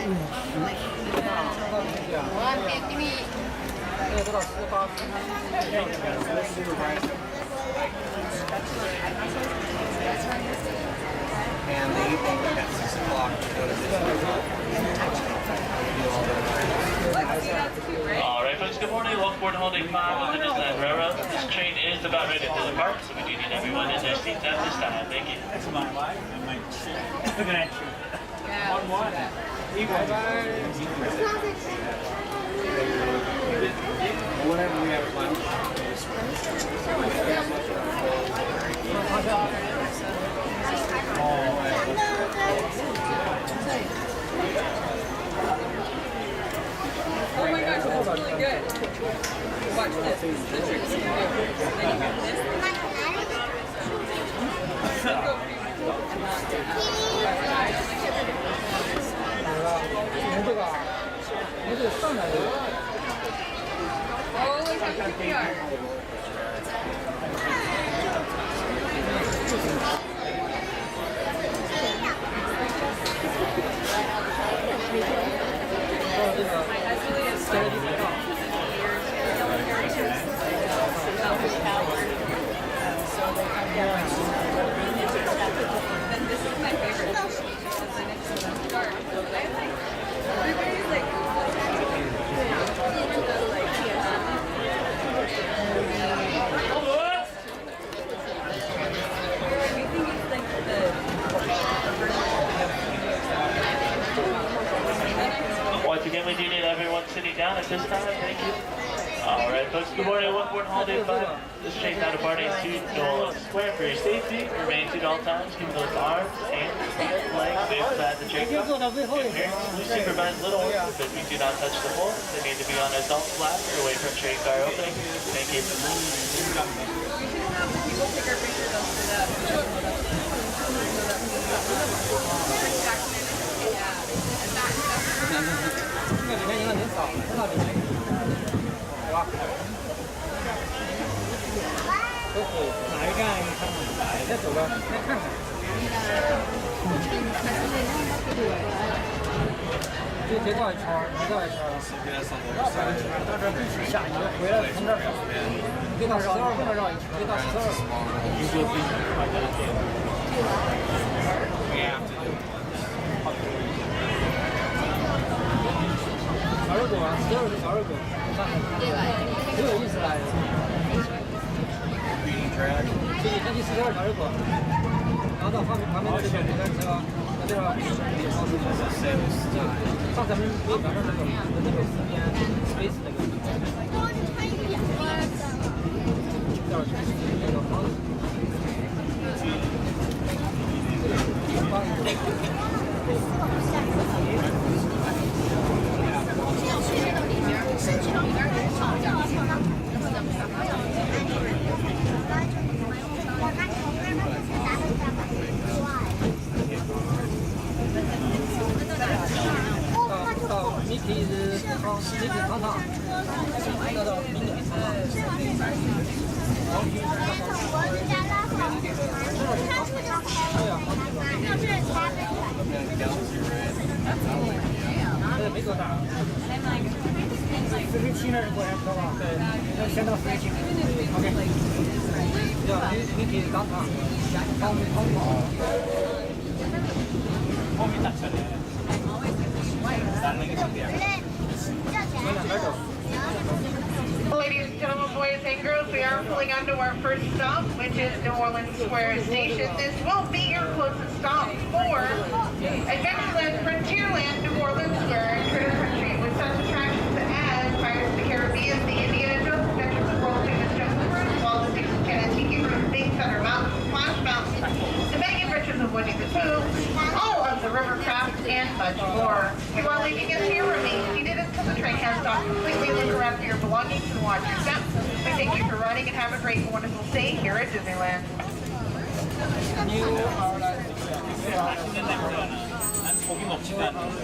And the evening at 6 o'clock to go to Disneyland Railroad. Alright folks, good morning. Welcome aboard Holiday 5 of the Disneyland Railroad. This train is about ready to depart, so we do need everyone in their seats at this time. Thank you. That's my life and my shit. Look at that shit. One. Whenever we have lunch. Oh my gosh, this is really good. Watch this. The trick's really good. Then you have this. Always have CPR. And this is my favorite. Everybody's like, Once again, we do need everyone sitting down at this time. Thank you. Alright folks, good morning. Welcome aboard Holiday 5. This train now departing to Nolan Square. For your safety, remain seated at all times. Keep those arms, hands, legs inside the train car. Parents, please supervise little ones because we do not touch the floor. They need to be on adult flat or away from train car opening. Thank you. we should have people take our pictures up to that. Ladies and gentlemen, boys and girls, we are pulling onto our first stop, which is New Orleans Square Station. This will be your closest stop for Adventureland, Frontierland, New Orleans Square, and Critter Country, with such attractions as Pirates of the Caribbean, the Indiana Jones Adventures of World Famous Jungle Cruise, Walt Disney Tiki Room, Big Thunder Mountain, Splash Mountain, the Mega Adventures of Winnie the Pooh, all of the Rivercraft, and much more. If you are leaving us here, remain seated until the train has stopped completely. Look around for your belongings and watch your steps. We thank you for running and have a great and wonderful stay here at Disneyland. 고기 먹지도 않는데.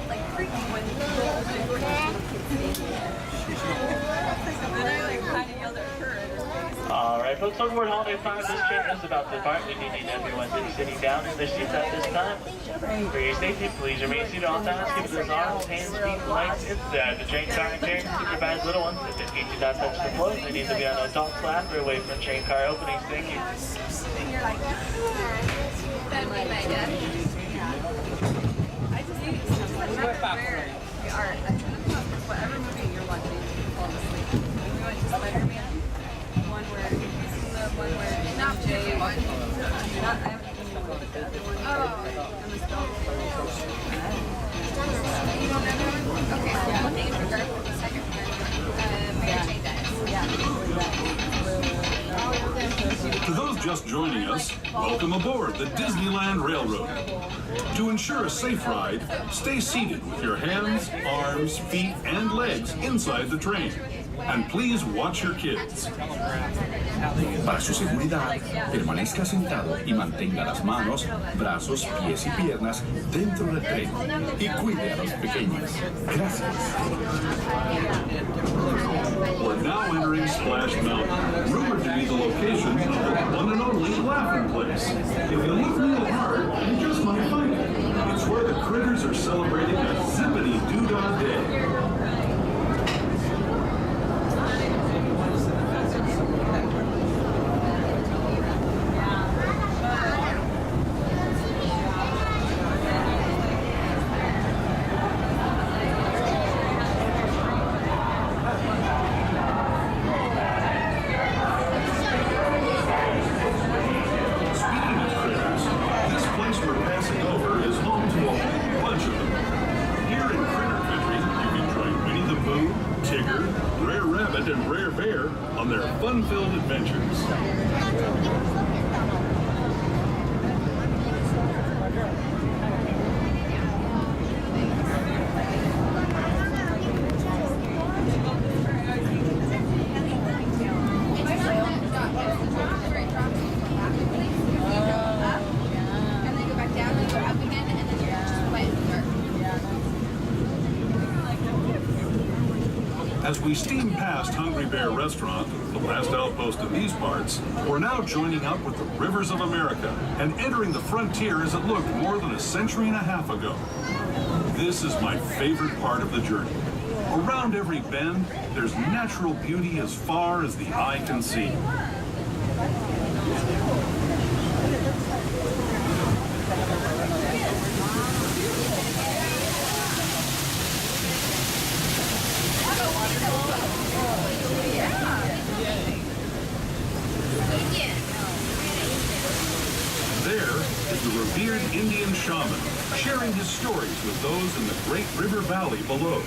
Like freaking when Folks, on board Holiday 5, this train is about to depart. We do need everyone to be sitting down in their seats at this time. For your safety, please remain seated at all times. Keep those arms, hands, feet, legs inside the train car and carry supervised little ones. If it needs to not touch the floor, they need to be on a adult slab or away from the train car openings. Thank you. That'd be my dad. I just need whatever movie you're watching, fall asleep. We went to Spider-Man, one where not Jay one. Not I haven't seen the one, but the other one. Oh, and the stone. You don't remember that one? Okay, yeah. What name regard for the second one? Mary Jane dies. Yeah. To those just joining us, welcome aboard the Disneyland Railroad. To ensure a safe ride, stay seated with your hands, arms, feet, and legs inside the train. And please watch your kids. Para su seguridad, permanezca sentado y mantenga las manos, brazos, pies y piernas dentro del tren y cuide a los pequeños. Gracias. We're now entering Splash Mountain, rumored to be the location of the one and only Laughing Place. If you look real hard, you just might find it. It's where the critters are celebrating a zippity-doo-dah day. And Rare Bear on their fun-filled adventures. As we steam past Hungry Bear Restaurant, the last outpost in these parts, we're now joining up with the rivers of America and entering the frontier as it looked more than a century and a half ago. This is my favorite part of the journey. Around every bend, there's natural beauty as far as the eye can see. There is the revered Indian shaman, sharing his stories with those in the great river valley below.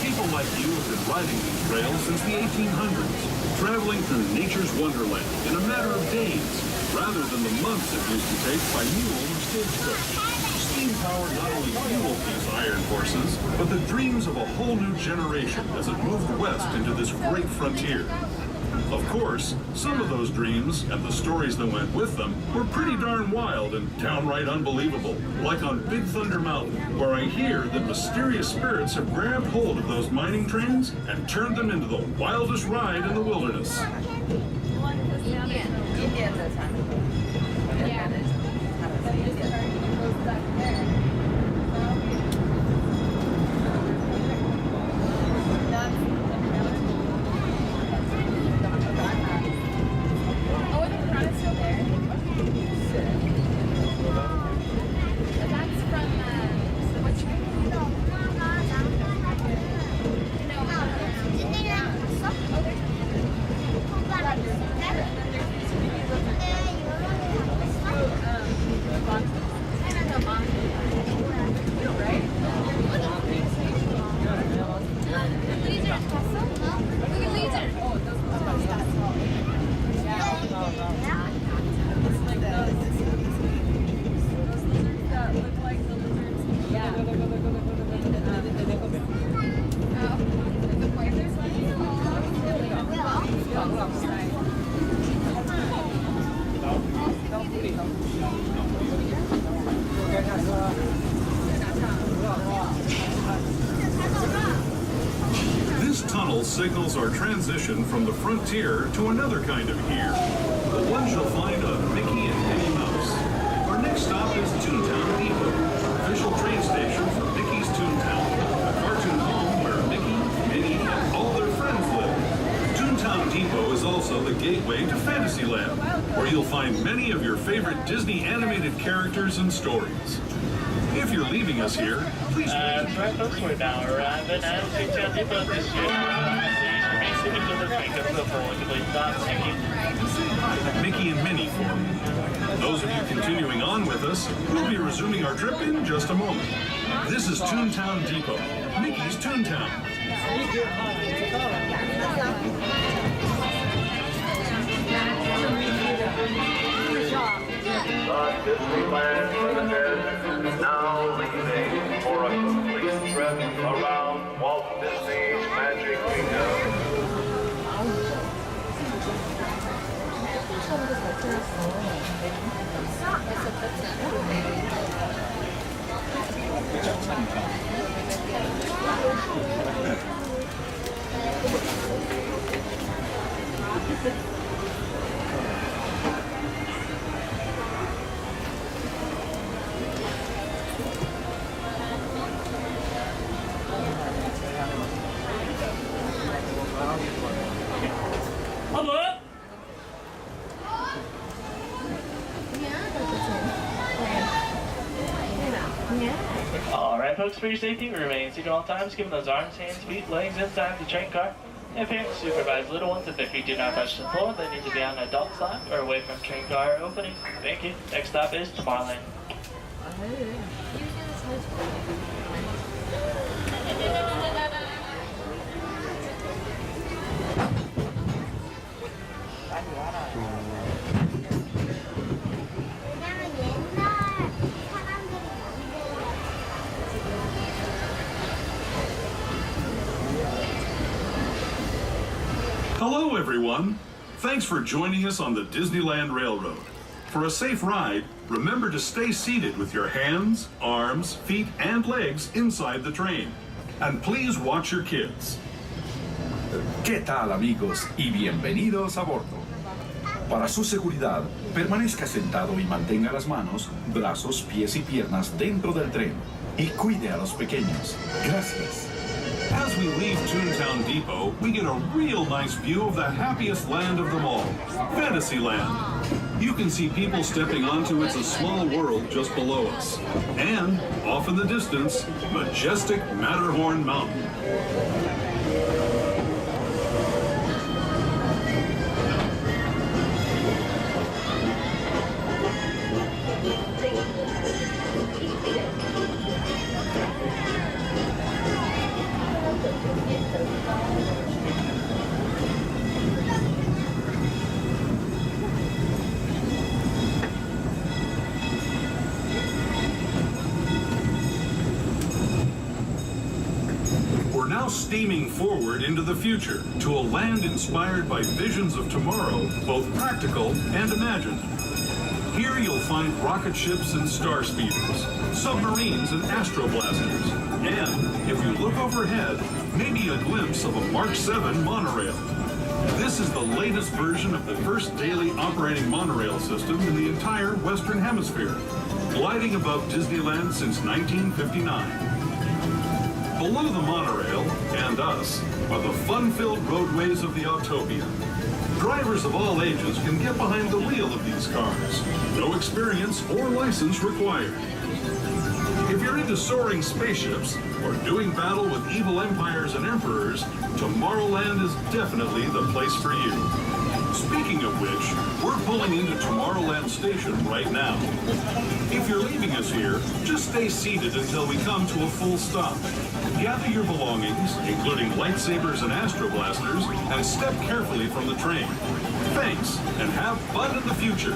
People like you have been riding these rails since the 1800s, traveling through nature's wonderland in a matter of days, rather than the months it used to take by mule or stagecoach. Steam power not only fueled these iron horses, but the dreams of a whole new generation as it moved west into this great frontier. Of course, some of those dreams, and the stories that went with them, were pretty darn wild and downright unbelievable, like on Big Thunder Mountain, where I hear that mysterious spirits have grabbed hold of those mining trains and turned them into the wildest ride in the wilderness. signals our transition from the frontier to another kind of here. The ones you'll find on Mickey and Minnie Mouse. Our next stop is Toontown Depot, official train station for Mickey's Toontown, a cartoon home where Mickey, Minnie, and all their friends live. Toontown Depot is also the gateway to Fantasyland, where you'll find many of your favorite Disney animated characters and stories. If you're leaving us here, please right, folks, we're now arriving at Toontown Depot this year. Please remain seated until the train comes up for one complete stop. Thank you. Mickey and Minnie for me. Those of you continuing on with us, we'll be resuming our trip in just a moment. This is Toontown Depot, Mickey's Toontown. Disneyland Limited now leaving for a complete trip around Walt Disney's Magic Kingdom. Alright, folks, for your safety, remain seated at all times, keeping those arms, hands, feet, legs inside the train car. And parents supervise little ones if their feet do not touch the floor. They need to be on an adult side or away from train car openings. Thank you. Next stop is Tomorrowland. Hello, everyone. Thanks for joining us on the Disneyland Railroad. For a safe ride, remember to stay seated with your hands, arms, feet, and legs inside the train. And please watch your kids. ¿Qué tal, amigos? Y bienvenidos a bordo. Para su seguridad, permanezca sentado y mantenga las manos, brazos, pies y piernas dentro del tren. Y cuide a los pequeños. Gracias. As we leave Toontown Depot, we get a real nice view of the happiest land of them all, Fantasyland. You can see people stepping onto It's a Small World just below us. And, off in the distance, majestic Matterhorn Mountain. We're now steaming forward into the future to a land inspired by visions of tomorrow, both practical and imagined. Here you'll find rocket ships and star speeders, submarines and astroblasters, and, if you look overhead, maybe a glimpse of a Mark 7 monorail. This is the latest version of the first daily operating monorail system in the entire Western Hemisphere, gliding above Disneyland since 1959. Below the monorail, and us, are the fun-filled roadways of the Autopia. Drivers of all ages can get behind the wheel of these cars. No experience or license required. If you're into soaring spaceships or doing battle with evil empires and emperors, Tomorrowland is definitely the place for you. Speaking of which, we're pulling into Tomorrowland Station right now. If you're leaving us here, just stay seated until we come to a full stop. Gather your belongings, including lightsabers and astroblasters, and step carefully from the train. Thanks, and have fun in the future.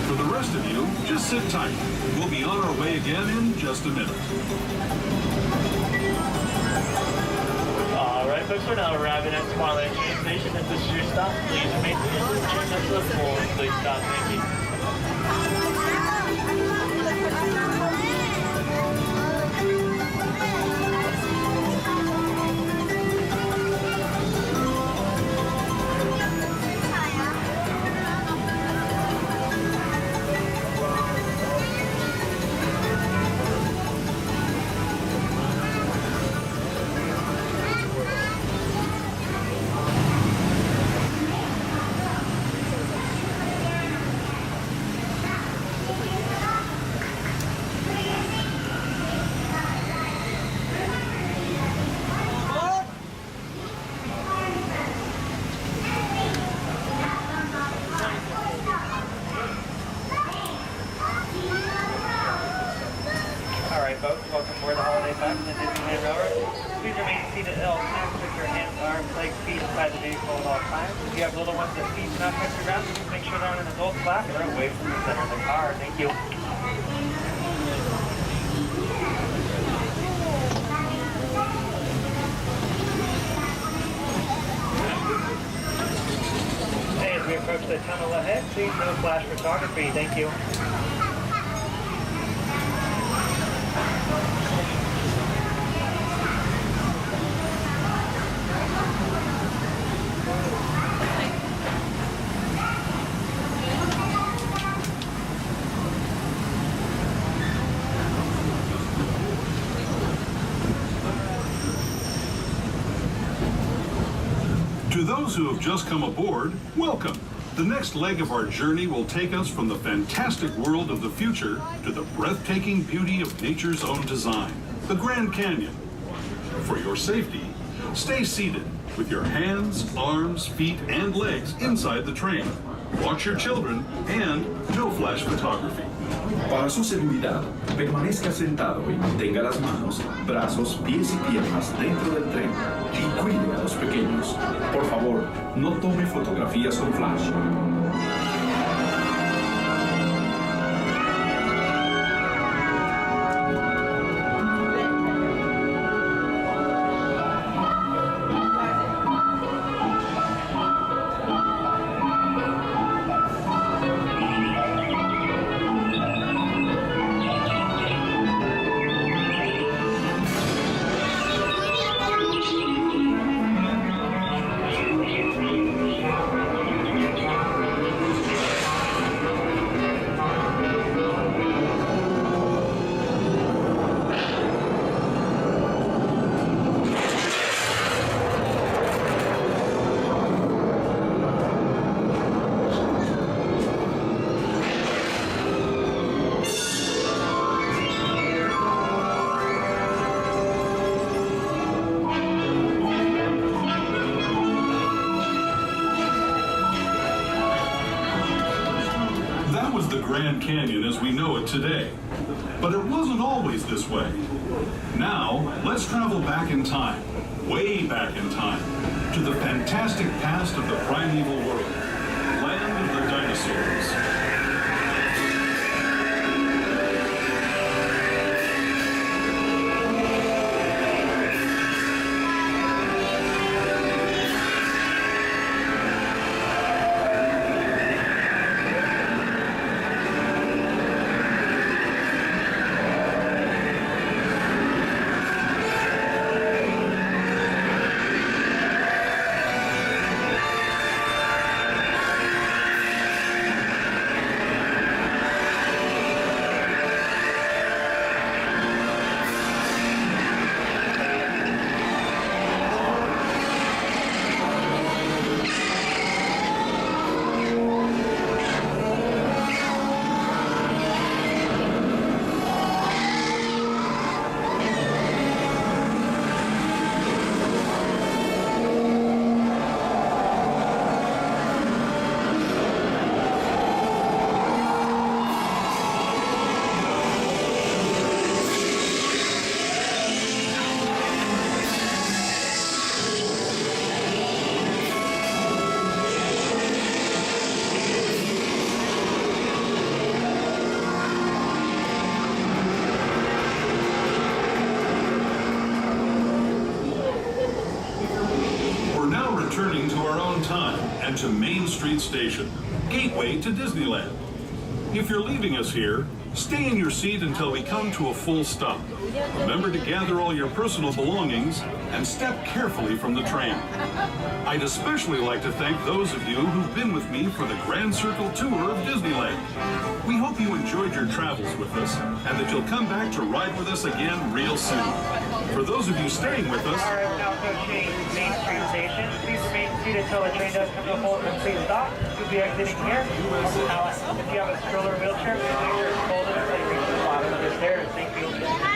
For the rest of you, just sit tight. We'll be on our way again in just a minute. Alright, folks, we're now arriving at Tomorrowland train station. If this is your stop, please remain seated until the train comes to a full and complete stop. Thank you. all times with your hands, arms, legs, feet inside the vehicle at all times. If you have little ones that feet do not touch the ground, just make sure they're on an adult's lap or away from the center of the car. Thank you. Hey, as we approach the tunnel ahead, please no flash photography. Thank you. To those who have just come aboard, welcome. The next leg of our journey will take us from the fantastic world of the future to the breathtaking beauty of nature's own design, the Grand Canyon. For your safety, stay seated with your hands, arms, feet, and legs inside the train. Watch your children and no flash photography. Para su seguridad, permanezca sentado y mantenga las manos, brazos, pies y piernas dentro del tren y cuide a los pequeños. Por favor, no tome fotografías con flash. Grand Canyon as we know it today. But it wasn't always this way. Now, let's travel back in time, way back in time, to the fantastic past of the primeval world, land of the dinosaurs. Returning to our own time and to Main Street Station, gateway to Disneyland. If you're leaving us here, stay in your seat until we come to a full stop. Remember to gather all your personal belongings and step carefully from the train. I'd especially like to thank those of you who've been with me for the Grand Circle Tour of Disneyland. We hope you enjoyed your travels with us and that you'll come back to ride with us again real soon. For those of you staying with us, Car is now approaching Main Street Station. Please remain seated until the train does come to a full complete stop. You'll be exiting here. Now, if you have a stroller or wheelchair, please make sure it's folded until you reach the bottom of the stairs. Thank you.